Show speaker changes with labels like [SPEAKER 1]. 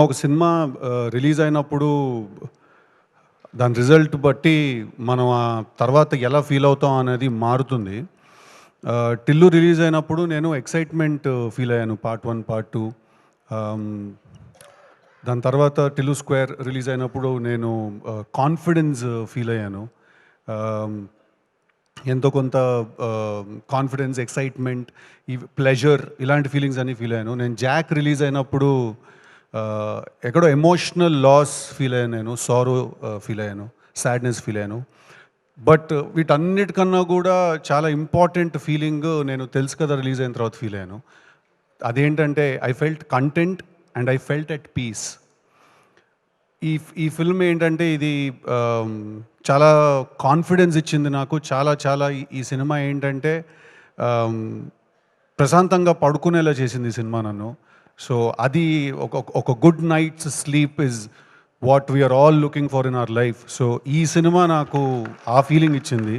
[SPEAKER 1] ఒక cinema release అయినప్పుడు దాని రిజల్ట్ బట్టి మనం ఆ తర్వాత ఎలా ఫీల్ అవుతాం అనేది మారుతుంది. 'టిల్లు' రిలీజ్ అయినప్పుడు నేను ఎక్సైట్‌మెంట్ ఫీల్ అయ్యాను. Part 1, part 2. దాని తర్వాత 'టిల్లు స్క్వేర్' రిలీజ్ అయినప్పుడు నేను కాన్ఫిడెన్స్ ఫీల్ అయ్యాను. ఆహ్, ఎంతో కొంత కాన్ఫిడెన్స్, ఎక్సైట్‌మెంట్, ప్లెజర్ ఇలాంటి ఫీలింగ్స్ అన్నీ ఫీల్ అయ్యాను. నేను 'జాక్' రిలీజ్ అయినప్పుడు ఆహ్, ఎక్కడో ఎమోషనల్ లాస్ ఫీల్ అయ్యాను నేను. సారో ఫీల్ అయ్యాను. సాడ్‌నెస్ ఫీల్ అయ్యాను. బట్ వీటన్నిటికన్నా కూడా చాలా ఇంపార్టెంట్ ఫీలింగ్ నేను 'తెలుసు కదా' రిలీజ్ అయిన తర్వాత ఫీల్ అయ్యాను. అదేంటంటే I felt content and I felt at peace. ఈ ఈ ఫిల్మ్ ఏంటంటే ఇది చాలా కాన్ఫిడెన్స్ ఇచ్చింది నాకు. చాలా చాలా ఈ సినిమా ఏంటంటే ఆహ్, ప్రశాంతంగా పడుకునేలా చేసింది ఈ సినిమా నన్ను. సో అది ఒక good night's sleep is what we're all looking for in our life. So ఈ సినిమా నాకు ఆ ఫీలింగ్ ఇచ్చింది.